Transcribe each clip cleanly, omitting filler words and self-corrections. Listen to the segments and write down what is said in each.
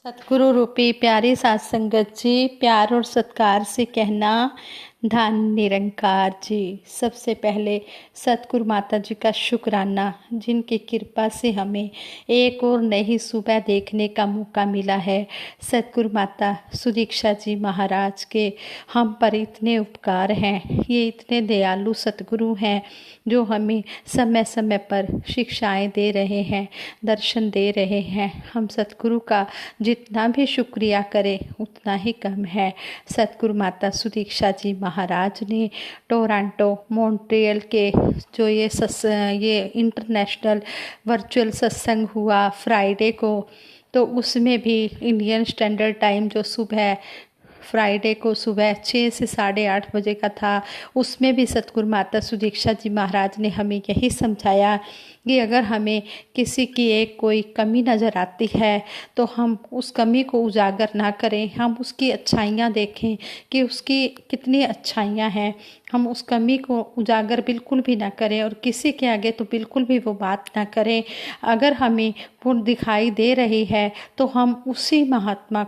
सतगुरु रूपी प्यारी सात संगत जी, प्यार और सत्कार से कहना धन निरंकार जी। सबसे पहले सतगुरु माता जी का शुक्राना, जिनकी कृपा से हमें एक और नई सुबह देखने का मौका मिला है। सतगुरु माता सुदीक्षा जी महाराज के हम पर इतने उपकार हैं। ये इतने दयालु सतगुरु हैं जो हमें समय समय पर शिक्षाएं दे रहे हैं, दर्शन दे रहे हैं। हम सतगुरु का जितना भी शुक्रिया करें उतना ही कम है। सतगुरु माता सुदीक्षा जी महाराज ने टोरंटो मॉन्ट्रियल के जो ये इंटरनेशनल वर्चुअल सत्संग हुआ फ्राइडे को, तो उसमें भी इंडियन स्टैंडर्ड टाइम जो सुबह फ्राइडे को सुबह 6 से 8:30 बजे का था, उसमें भी सतगुरु माता सुदीक्षा जी महाराज ने हमें यही समझाया कि अगर हमें किसी की एक कोई कमी नज़र आती है तो हम उस कमी को उजागर ना करें, हम उसकी अच्छाइयाँ देखें कि उसकी कितनी अच्छाइयाँ हैं। हम उस कमी को उजागर बिल्कुल भी ना करें और किसी के आगे तो बिल्कुल भी वो बात ना करें। अगर हमें वो दिखाई दे रही है तो हम उसी महात्मा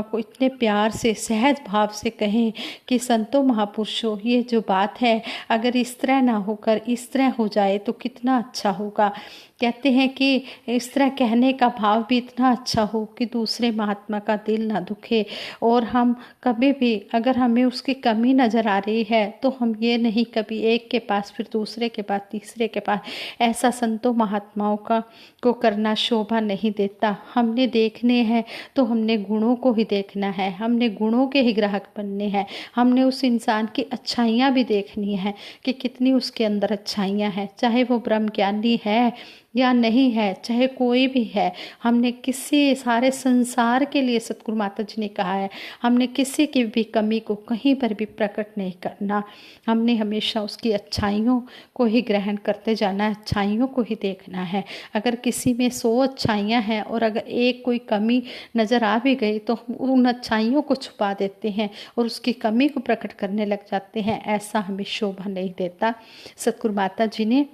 को इतने प्यार से सहज भाव से कहें कि संतों महापुरुषों, ये जो बात है अगर इस तरह ना होकर इस तरह हो जाए तो कितना अच्छा होगा। कहते हैं कि इस तरह कहने का भाव भी इतना अच्छा हो कि दूसरे महात्मा का दिल ना दुखे। और हम कभी भी अगर हमें उसकी कमी नज़र आ रही है तो हम ये नहीं कभी एक के पास फिर दूसरे के पास तीसरे के पास, ऐसा संतों महात्माओं को करना शोभा नहीं देता। हमने देखने हैं तो हमने गुणों को ही देखना है, हमने गुणों के ही ग्राहक बनने हैं। हमने उस इंसान की अच्छाइयाँ भी देखनी है कि कितनी उसके अंदर अच्छाइयाँ हैं, चाहे वो ब्रह्म ज्ञानी है या नहीं है, चाहे कोई भी है। हमने किसी सारे संसार के लिए सतगुरु माता जी ने कहा है, हमने किसी की भी कमी को कहीं पर भी प्रकट नहीं करना। हमने हमेशा उसकी अच्छाइयों को ही ग्रहण करते जाना है, अच्छाइयों को ही देखना है। अगर किसी में 100 अच्छाइयाँ हैं और अगर एक कोई कमी नज़र आ भी गई तो हम उन अच्छाइयों को छुपा देते हैं और उसकी कमी को प्रकट करने लग जाते हैं। ऐसा हमें शोभा नहीं देता। सतगुरु माता जी ने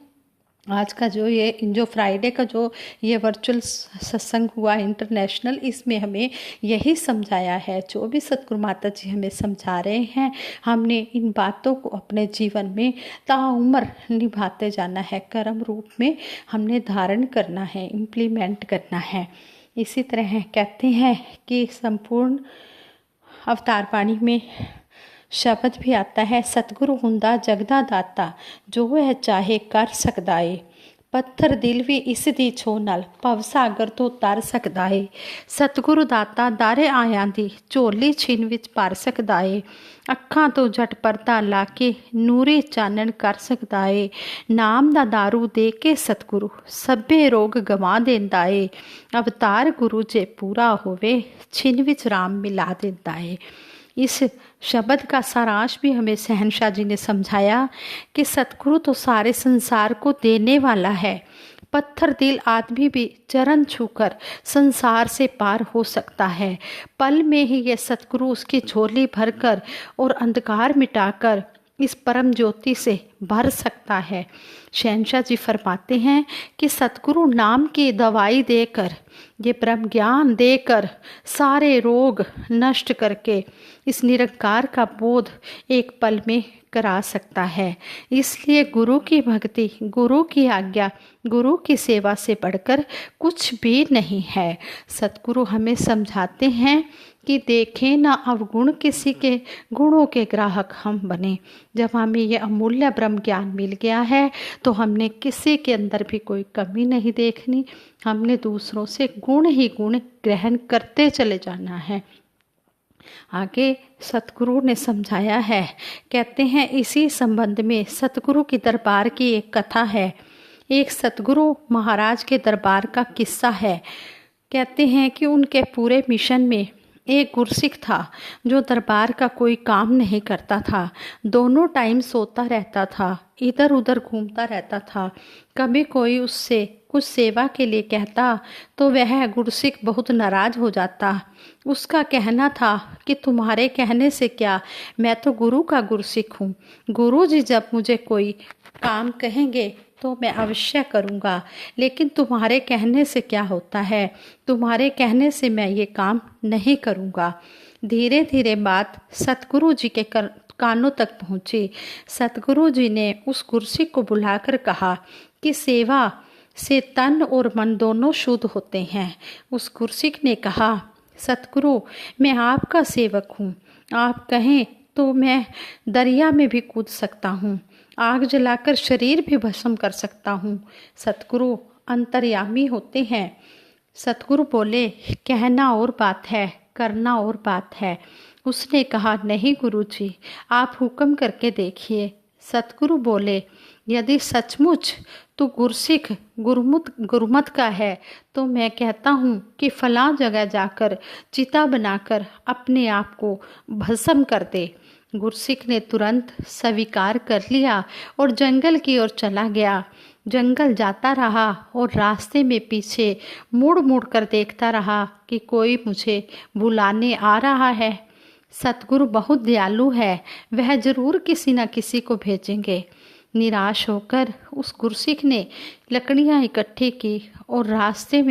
आज का जो फ्राइडे का जो ये वर्चुअल सत्संग हुआ इंटरनेशनल, इसमें हमें यही समझाया है। जो भी सतगुरु माता जी हमें समझा रहे हैं, हमने इन बातों को अपने जीवन में ताउम्र निभाते जाना है, कर्म रूप में हमने धारण करना है, इम्प्लीमेंट करना है। इसी तरह कहते हैं कि संपूर्ण अवतार बाणी में शब्द भी आता है, सतगुरु हुंदा जगदा दाता, जो वह चाहे कर सकदा ਏ। पत्थर दिल भी इस दी छो नाल भव सागर तो तर सकदा ਏ। सतगुरु दाता दारे आयां दी झोली छिन विच भर सकदा ਏ। अखां तो झट परदा ला के नूरी चानन कर सकदा ਏ। नाम दा दारू दे के सतगुरु सभे रोग गवा देंदा ਏ। अवतार गुरु जे पूरा होवे छिन विच राम मिला देंदा ਏ। इस शब्द का सारांश भी हमें शहनशाह जी ने समझाया कि सतगुरु तो सारे संसार को देने वाला है। पत्थर दिल आदमी भी चरण छूकर संसार से पार हो सकता है। पल में ही ये सतगुरु उसकी झोली भरकर और अंधकार मिटाकर इस परम ज्योति से भर सकता है। शहनशाह जी फरमाते हैं कि सतगुरु नाम की दवाई देकर, ये ब्रह्म ज्ञान देकर सारे रोग नष्ट करके इस निरंकार का बोध एक पल में करा सकता है। इसलिए गुरु की भक्ति, गुरु की आज्ञा, गुरु की सेवा से बढ़कर कुछ भी नहीं है। सतगुरु हमें समझाते हैं कि देखें ना अवगुण किसी के, गुणों के ग्राहक हम बने। जब हमें यह अमूल्य ब्रह्म ज्ञान मिल गया है तो हमने किसी के अंदर भी कोई कमी नहीं देखनी, हमने दूसरों से गुण ही गुण ग्रहण करते चले जाना है। आगे सतगुरु ने समझाया है, कहते हैं इसी संबंध में सतगुरु की दरबार की एक कथा है। एक सतगुरु महाराज के दरबार का किस्सा है। कहते हैं कि उनके पूरे मिशन में एक गुरसिख था जो दरबार का कोई काम नहीं करता था, दोनों टाइम सोता रहता था, इधर उधर घूमता रहता था। कभी कोई उससे कुछ सेवा के लिए कहता तो वह गुरसिख बहुत नाराज हो जाता। उसका कहना था कि तुम्हारे कहने से क्या, मैं तो गुरु का गुरसिख हूँ। गुरु जी जब मुझे कोई काम कहेंगे तो मैं अवश्य करूँगा, लेकिन तुम्हारे कहने से क्या होता है, तुम्हारे कहने से मैं ये काम नहीं करूँगा। धीरे धीरे बात सतगुरु जी के कानों तक पहुँची। सतगुरु जी ने उस गुरसिक को बुलाकर कहा कि सेवा से तन और मन दोनों शुद्ध होते हैं। उस गुरसिक ने कहा, सतगुरु मैं आपका सेवक हूँ, आप कहें तो मैं दरिया में भी कूद सकता हूँ, आग जलाकर शरीर भी भस्म कर सकता हूँ। सतगुरु अंतर्यामी होते हैं। सतगुरु बोले, कहना और बात है, करना और बात है। उसने कहा, नहीं गुरुजी, आप हुक्म करके देखिए। सतगुरु बोले, यदि सचमुच तू गुरसिख गुरुमत का है तो मैं कहता हूँ कि फलां जगह जाकर चिता बनाकर अपने आप को भस्म कर दे। गुरसिख ने तुरंत स्वीकार कर लिया और जंगल की ओर चला गया। जंगल जाता रहा और रास्ते में पीछे मुड़ मुड़ कर देखता रहा कि कोई मुझे बुलाने आ रहा है। सतगुरु बहुत दयालु है, वह जरूर किसी न किसी को भेजेंगे। निराश होकर उस गुरसिख ने लकड़ियां इकट्ठी की और रास्ते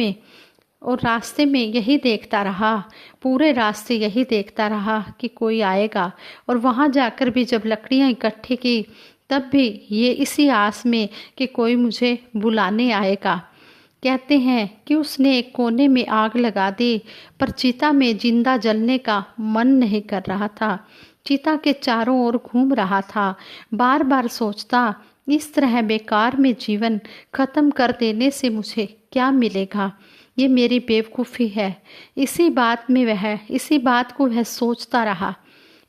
में यही देखता रहा, पूरे रास्ते यही देखता रहा कि कोई आएगा। और वहां जाकर भी जब लकड़ियां इकट्ठी की तब भी ये इसी आस में कि कोई मुझे बुलाने आएगा। कहते हैं कि उसने एक कोने में आग लगा दी, पर चिता में जिंदा जलने का मन नहीं कर रहा था। चिता के चारों ओर घूम रहा था, बार बार सोचता, इस तरह बेकार में जीवन खत्म कर देने से मुझे क्या मिलेगा, ये मेरी बेवकूफ़ी है। इसी बात को वह सोचता रहा।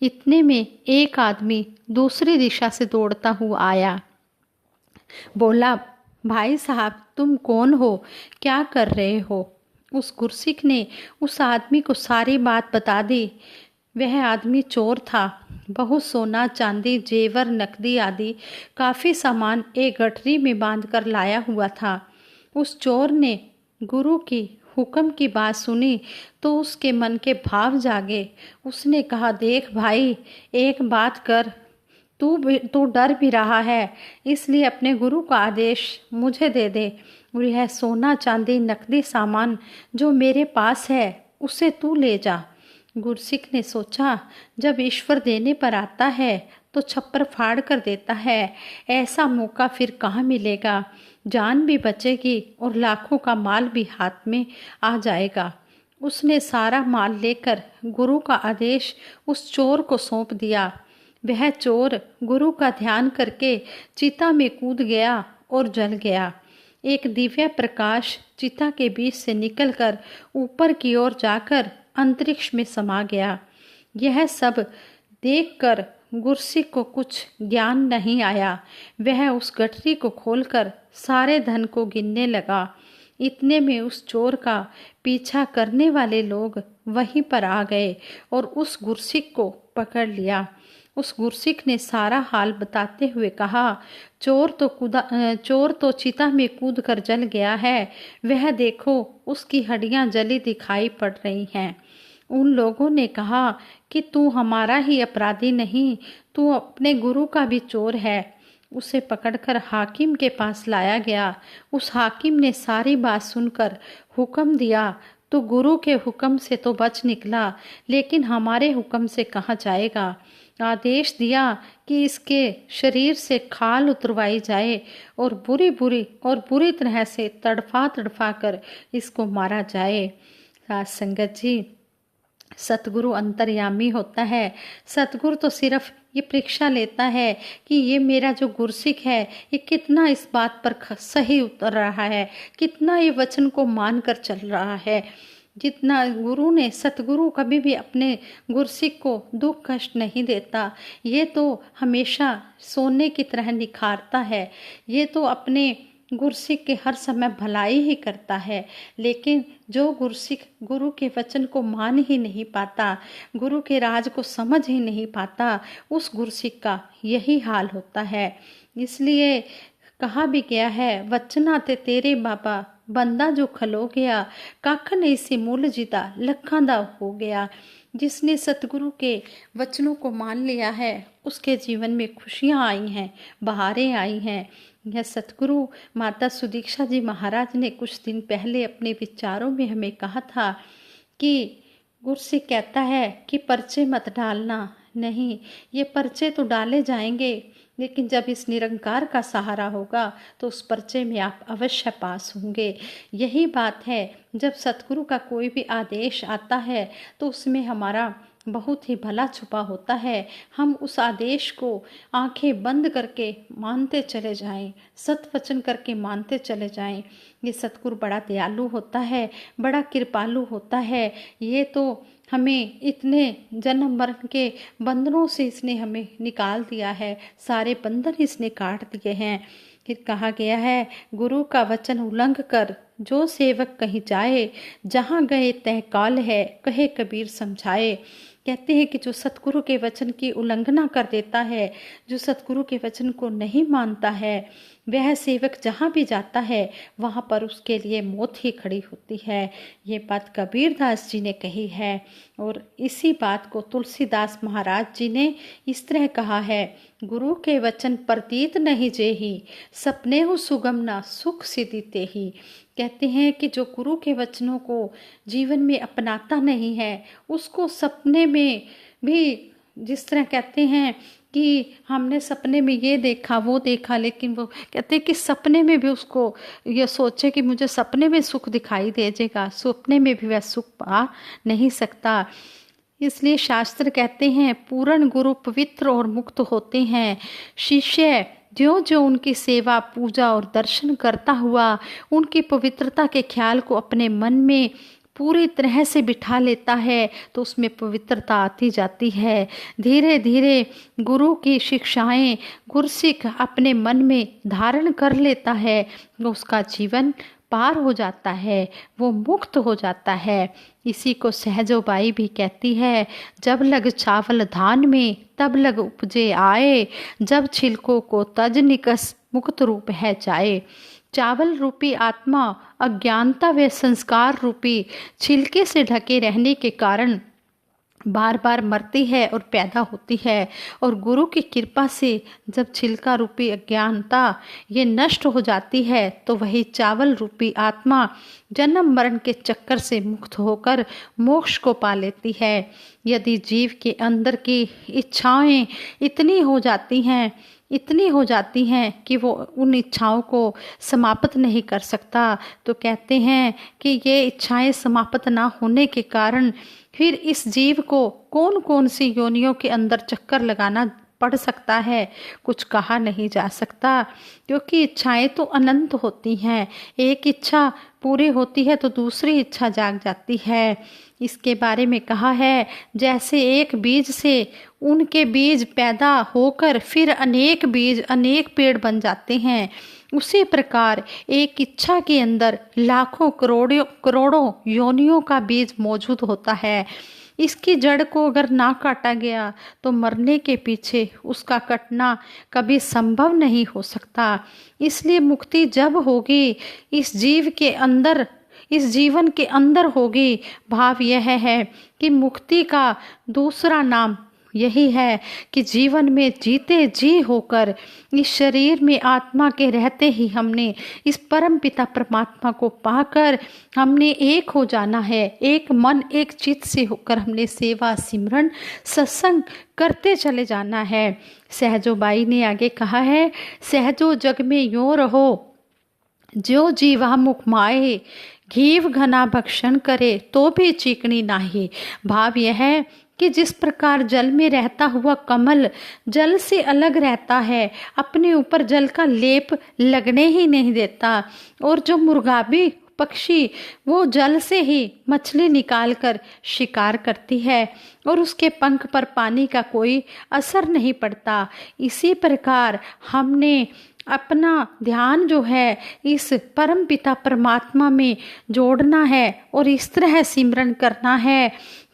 इतने में एक आदमी दूसरी दिशा से दौड़ता हुआ आया। बोला, भाई साहब तुम कौन हो, क्या कर रहे हो? उस गुरसिख ने उस आदमी को सारी बात बता दी। वह आदमी चोर था। बहुत सोना चांदी जेवर नकदी आदि काफ़ी सामान एक गठरी में बांधकर लाया हुआ था। उस चोर ने गुरु की हुक्म की बात सुनी तो उसके मन के भाव जागे। उसने कहा, देख भाई, एक बात कर, तू डर भी रहा है, इसलिए अपने गुरु का आदेश मुझे दे दे और यह सोना चांदी नकदी सामान जो मेरे पास है उसे तू ले जा। गुरसिख ने सोचा, जब ईश्वर देने पर आता है तो छप्पर फाड़ कर देता है, ऐसा मौका फिर कहाँ मिलेगा। जान भी बचेगी और लाखों का माल भी हाथ में आ जाएगा। उसने सारा माल लेकर गुरु का आदेश उस चोर को सौंप दिया। वह चोर गुरु का ध्यान करके चिता में कूद गया और जल गया। एक दिव्य प्रकाश चिता के बीच से निकलकर ऊपर की ओर जाकर अंतरिक्ष में समा गया। यह सब देखकर गुरसिख को कुछ ज्ञान नहीं आया। वह उस गठरी को खोलकर सारे धन को गिनने लगा। इतने में उस चोर का पीछा करने वाले लोग वहीं पर आ गए और उस गुरसिख को पकड़ लिया। उस गुरसिख ने सारा हाल बताते हुए कहा, चोर तो चिता में कूद कर जल गया है। वह देखो, उसकी हड्डियां जली दिखाई पड़ रही हैं। उन लोगों ने कहा कि तू हमारा ही अपराधी नहीं, तू अपने गुरु का भी चोर है। उसे पकड़कर हाकिम के पास लाया गया। उस हाकिम ने सारी बात सुनकर हुक्म दिया, तो गुरु के हुक्म से तो बच निकला, लेकिन हमारे हुक्म से कहाँ जाएगा। आदेश दिया कि इसके शरीर से खाल उतरवाई जाए और बुरी तरह से तड़फा कर इसको मारा जाए। साथ संगत जी, सतगुरु अंतर्यामी होता है। सतगुरु तो सिर्फ ये परीक्षा लेता है कि ये मेरा जो गुरसिख है ये कितना इस बात पर सही उतर रहा है, कितना ये वचन को मान कर चल रहा है। जितना सतगुरु कभी भी अपने गुरसिख को दुख कष्ट नहीं देता। ये तो हमेशा सोने की तरह निखारता है। ये तो अपने गुरसिख के हर समय भलाई ही करता है। लेकिन जो गुरसिख गुरु के वचन को मान ही नहीं पाता, गुरु के राज को समझ ही नहीं पाता, उस गुरसिख का यही हाल होता है। इसलिए कहा भी गया है, वचना ते तेरे बाबा बंदा जो खलो गया, कख नहीं सी मुल जिता लखा दा हो गया। जिसने सतगुरु के वचनों को मान लिया है उसके जीवन में खुशियाँ आई हैं, बहारें आई हैं। यह सतगुरु माता सुदीक्षा जी महाराज ने कुछ दिन पहले अपने विचारों में हमें कहा था कि गुरसिक कहता है कि पर्चे मत डालना। नहीं, ये पर्चे तो डाले जाएंगे, लेकिन जब इस निरंकार का सहारा होगा तो उस पर्चे में आप अवश्य पास होंगे। यही बात है, जब सतगुरु का कोई भी आदेश आता है तो उसमें हमारा बहुत ही भला छुपा होता है। हम उस आदेश को आंखें बंद करके मानते चले जाएं, सत वचन करके मानते चले जाएं। ये सतगुरु बड़ा दयालु होता है, बड़ा कृपालु होता है। ये तो हमें इतने जन्म मरण के बंधनों से इसने हमें निकाल दिया है, सारे बंधन इसने काट दिए हैं। फिर कहा गया है, गुरु का वचन उल्लंघ कर जो सेवक कहीं जाए, जहाँ गए तह काल है, कहे कबीर समझाए। कहते हैं कि जो सतगुरु के वचन की उल्लंघना कर देता है, जो सतगुरु के वचन को नहीं मानता है, वह सेवक जहाँ भी जाता है वहाँ पर उसके लिए मौत ही खड़ी होती है। ये बात कबीरदास जी ने कही है और इसी बात को तुलसीदास महाराज जी ने इस तरह कहा है, गुरु के वचन प्रतीत नहीं जेहि, सपने हो सुगम ना सुख सिद्धि तेहि। कहते हैं कि जो गुरु के वचनों को जीवन में अपनाता नहीं है, उसको सपने में भी, जिस तरह कहते हैं कि हमने सपने में ये देखा वो देखा, लेकिन वो कहते हैं कि सपने में भी उसको ये सोचे कि मुझे सपने में सुख दिखाई दे जाएगा, सपने में भी वह सुख पा नहीं सकता। इसलिए शास्त्र कहते हैं, पूर्ण गुरु पवित्र और मुक्त होते हैं। शिष्य ज्यों ज्यों उनकी सेवा पूजा और दर्शन करता हुआ उनकी पवित्रता के ख्याल को अपने मन में पूरी तरह से बिठा लेता है तो उसमें पवित्रता आती जाती है। धीरे धीरे गुरु की शिक्षाएं गुरसिक अपने मन में धारण कर लेता है, उसका जीवन पार हो जाता है, वो मुक्त हो जाता है। इसी को सहजोबाई भी कहती है, जब लग चावल धान में तब लग उपजे आए, जब छिलकों को तज निकस मुक्त रूप है जाए। चावल रूपी आत्मा अज्ञानता व संस्कार रूपी छिलके से ढके रहने के कारण बार बार मरती है और पैदा होती है, और गुरु की कृपा से जब छिलका रूपी अज्ञानता ये नष्ट हो जाती है तो वही चावल रूपी आत्मा जन्म मरण के चक्कर से मुक्त होकर मोक्ष को पा लेती है। यदि जीव के अंदर की इच्छाएं इतनी हो जाती हैं कि वो उन इच्छाओं को समाप्त नहीं कर सकता, तो कहते हैं कि ये इच्छाएं समाप्त ना होने के कारण फिर इस जीव को कौन कौन सी योनियों के अंदर चक्कर लगाना पड़ सकता है, कुछ कहा नहीं जा सकता, क्योंकि इच्छाएं तो अनंत होती हैं। एक इच्छा पूरी होती है तो दूसरी इच्छा जाग जाती है। इसके बारे में कहा है, जैसे एक बीज से उनके बीज पैदा होकर फिर अनेक बीज अनेक पेड़ बन जाते हैं, उसी प्रकार एक इच्छा के अंदर लाखों करोड़ों योनियों का बीज मौजूद होता है। इसकी जड़ को अगर ना काटा गया तो मरने के पीछे उसका कटना कभी संभव नहीं हो सकता। इसलिए मुक्ति जब होगी इस जीव के अंदर, इस जीवन के अंदर होगी। भाव यह है कि मुक्ति का दूसरा नाम यही है कि जीवन में जीते जी होकर इस शरीर में आत्मा के रहते ही हमने इस परम पिता परमात्मा को पाकर हमने एक हो जाना है। एक मन एक चित्त से होकर हमने सेवा सिमरन सत्संग करते चले जाना है। सहजोबाई ने आगे कहा है, सहजो जग में यों रहो जो जीवा मुख माए, घीव घना भक्षण करे तो भी चीकनी नाही। भाव यह है कि जिस प्रकार जल में रहता हुआ कमल जल से अलग रहता है, अपने ऊपर जल का लेप लगने ही नहीं देता, और जो मुर्गाबी पक्षी वो जल से ही मछली निकालकर शिकार करती है और उसके पंख पर पानी का कोई असर नहीं पड़ता, इसी प्रकार हमने अपना ध्यान जो है इस परम पिता परमात्मा में जोड़ना है और इस तरह सिमरन करना है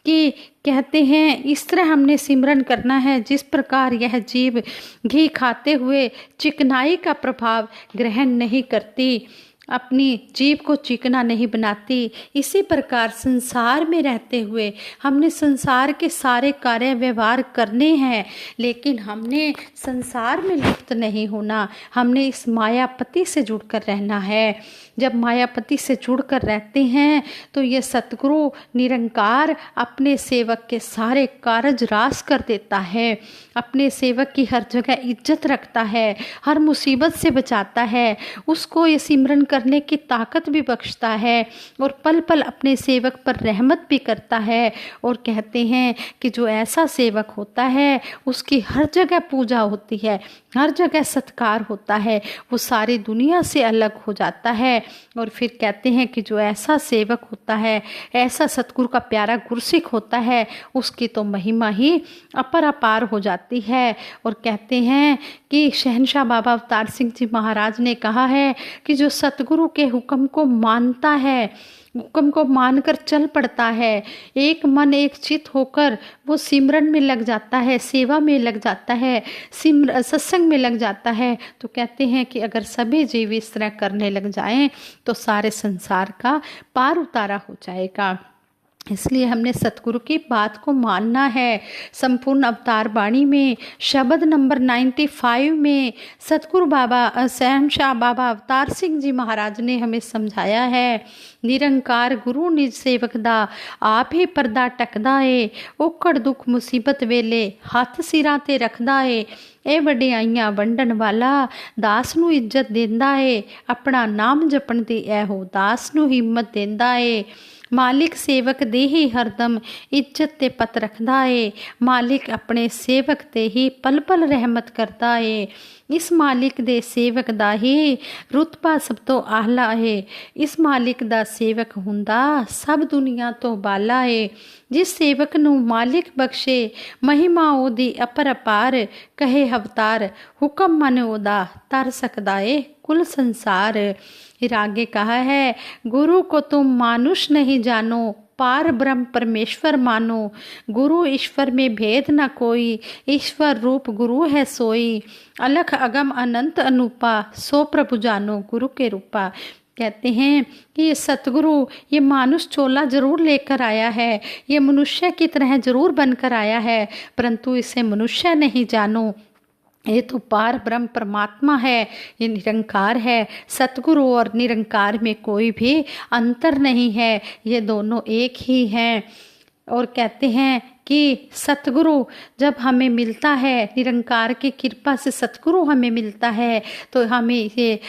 कि कहते हैं इस तरह हमने सिमरन करना है जिस प्रकार यह जीव घी खाते हुए चिकनाई का प्रभाव ग्रहण नहीं करती। अपनी जीभ को चिकना नहीं बनाती। इसी प्रकार संसार में रहते हुए हमने संसार के सारे कार्य व्यवहार करने हैं, लेकिन हमने संसार में लिप्त नहीं होना। हमने इस मायापति से जुड़कर रहना है। जब मायापति से जुड़कर रहते हैं तो ये सतगुरु निरंकार अपने सेवक के सारे कारज रास कर देता है। अपने सेवक की हर जगह इज्जत रखता है, हर मुसीबत से बचाता है, उसको ये सिमरन करने की ताकत भी बख्शता है और पल पल अपने सेवक पर रहमत भी करता है। और कहते हैं कि जो ऐसा सेवक होता है उसकी हर जगह पूजा होती है, हर जगह सत्कार होता है, वो सारी दुनिया से अलग हो जाता है। और फिर कहते हैं कि जो ऐसा सेवक होता है, ऐसा सतगुरु का प्यारा गुरसिख होता है, उसकी तो महिमा ही अपरअपार हो जाती है। और कहते हैं कि शहंशाह बाबा अवतार सिंह जी महाराज ने कहा है कि जो सतगुरु के हुक्म को मानता है, हुक्म को मानकर चल पड़ता है, एक मन एक चित होकर वो सिमरन में लग जाता है, सेवा में लग जाता है, सत्संग में लग जाता है, तो कहते हैं कि अगर सभी जीव इस तरह करने लग जाएं तो सारे संसार का पार उतारा हो जाएगा। इसलिए हमने सतगुरु की बात को मानना है। संपूर्ण अवतार वाणी में शब्द नंबर 95 में सतगुरु बाबा शहंशाह बाबा अवतार सिंह जी महाराज ने हमें समझाया है, निरंकार गुरु निज सेवक दा आप ही पर्दा टकदा है, ओकड़ दुख मुसीबत वेले हथ सिरां ते रखदा है, ਇਹ ਵਡਿਆਈਆਂ ਵੰਡਣ ਵਾਲਾ ਦਾਸ ਨੂੰ ਇੱਜ਼ਤ ਦਿੰਦਾ ਏ, ਆਪਣਾ ਨਾਮ ਜਪਣ ਦੀ ਇਹੋ ਦਾਸ ਨੂੰ ਹਿੰਮਤ ਦਿੰਦਾ ਏ। मालिक सेवक दे ही हरदम इज्जत ते पत रखदा है, मालिक अपने सेवक ते ही पल पल रहमत करदा है। इस मालिक दे सेवक दा ही रुतबा सब तो आहला है, इस मालिक दा सेवक हुंदा सब दुनिया तो बाला है। जिस सेवक नूं मालिक बख्शे महिमा ओदी अपरपार, कहे अवतार हुक्म मन ओदा तर सकदा है कुल संसार। फिर आगे कहा है, गुरु को तुम मानुष नहीं जानो, पार ब्रह्म परमेश्वर मानो, गुरु ईश्वर में भेद न कोई, ईश्वर रूप गुरु है सोई, अलख अगम अनंत अनूपा, सो प्रभु जानो गुरु के रूपा। कहते हैं कि ये सतगुरु ये मानुष चोला जरूर लेकर आया है, ये मनुष्य की तरह जरूर बनकर आया है, परंतु इसे मनुष्य नहीं जानो, ये तो पार ब्रह्म परमात्मा है, ये निरंकार है। सतगुरु और निरंकार में कोई भी अंतर नहीं है, ये दोनों एक ही हैं। और कहते हैं कि सतगुरु जब हमें मिलता है, निरंकार की कृपा से सतगुरु हमें मिलता है, तो हमें ये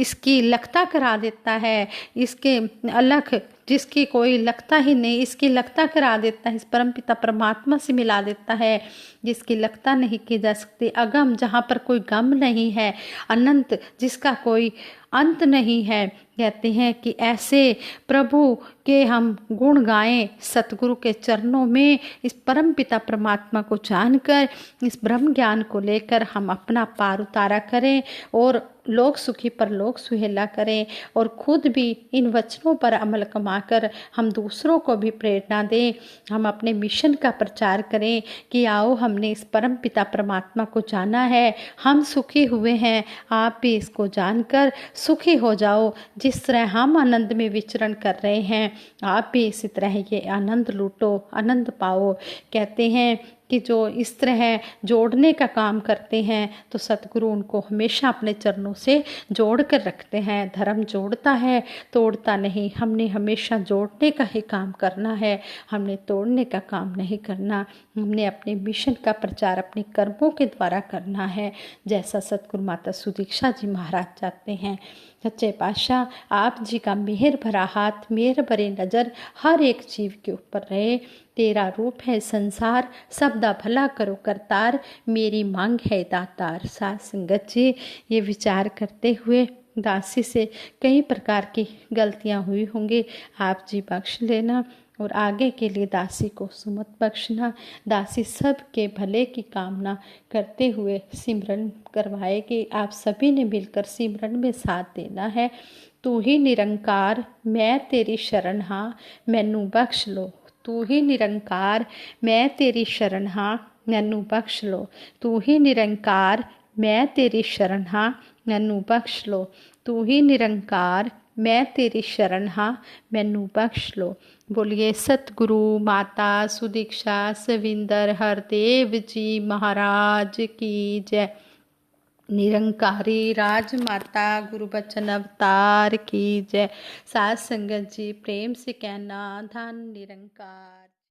इसकी लगता करा देता है, इसके अलग जिसकी कोई लगता ही नहीं, इसकी लगता करा देता है, इस परमपिता परमात्मा से मिला देता है, जिसकी लगता नहीं की जा सकती, अगम जहाँ पर कोई गम नहीं है, अनंत जिसका कोई अंत नहीं है। कहते हैं कि ऐसे प्रभु के हम गुण गाएं, सतगुरु के चरणों में इस परम पिता परमात्मा को जानकर, इस ब्रह्म ज्ञान को लेकर हम अपना पार उतारा करें और लोक सुखी पर लोक सुहेला करें, और खुद भी इन वचनों पर अमल कमाकर हम दूसरों को भी प्रेरणा दें। हम अपने मिशन का प्रचार करें कि आओ हमने इस परम पिता परमात्मा को जाना है, हम सुखी हुए हैं, आप भी इसको जानकर सुखी हो जाओ। जिस तरह हम आनंद में विचरण कर रहे हैं, आप भी इसी तरह ये आनंद लूटो, आनंद पाओ। कहते हैं कि जो इस तरह जोड़ने का काम करते हैं तो सतगुरु उनको हमेशा अपने चरणों से जोड़ कर रखते हैं। धर्म जोड़ता है, तोड़ता नहीं। हमने हमेशा जोड़ने का ही काम करना है, हमने तोड़ने का काम नहीं करना। हमने अपने मिशन का प्रचार अपने कर्मों के द्वारा करना है, जैसा सतगुरु माता सुदीक्षा जी महाराज चाहते हैं। सच्चे पातशाह आप जी का मेहर भरा हाथ, मेहर भरी नज़र हर एक जीव के ऊपर रहे। तेरा रूप है संसार, सबदा भला करो करतार, मेरी मांग है दातार। साध संगत जी, ये विचार करते हुए दासी से कई प्रकार की गलतियां हुई होंगी, आप जी बख्श लेना और आगे के लिए दासी को सुमत बख्शना। दासी सब के भले की कामना करते हुए सिमरन करवाएगी। आप सभी ने मिलकर सिमरन में साथ देना है। तू ही निरंकार मैं तेरी शरण हाँ, मैनू बख्श लो। तू ही निरंकार मैं तेरी शरण हाँ, मैनू बख्श लो। तू ही निरंकार मैं तेरी शरण हाँ, मैनू बख्श लो। तू ही निरंकार, मैं तेरी शरण हाँ, मैनू बख्श लो। बोलिए सतगुरु माता सुदीक्षा सविंदर हरदेव जी महाराज की जय। निरंकारी राजमाता गुरु बचन अवतार की जय। साध संगत जी प्रेम से कहना धन निरंकार।